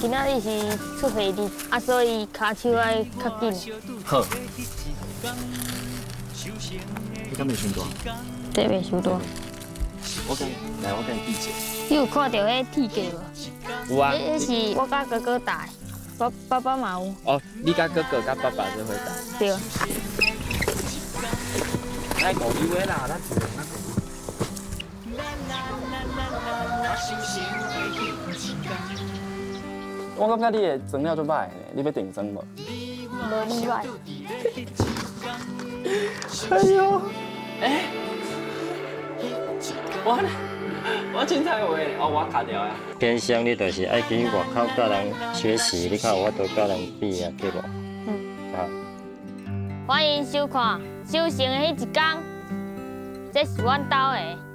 今仔日是出岁日，所以骹手爱较紧。好。你敢袂伤大？这袂伤大。我跟你比者。你有看到迄铁架无？有啊。迄是我甲哥哥打的，爸爸嘛有。哦，你甲哥哥甲爸爸都会打。对。来5米位啦，咱自然咱。我感觉你的装了足歹呢，你要定妆无？无例外。哎呦，哎，我凊彩话哦，我卡掉呀。偏向你就是爱去外口甲人学习，你看我都甲人比啊，对无？啊。欢迎收看《修行的迄一天》，这是阮兜的。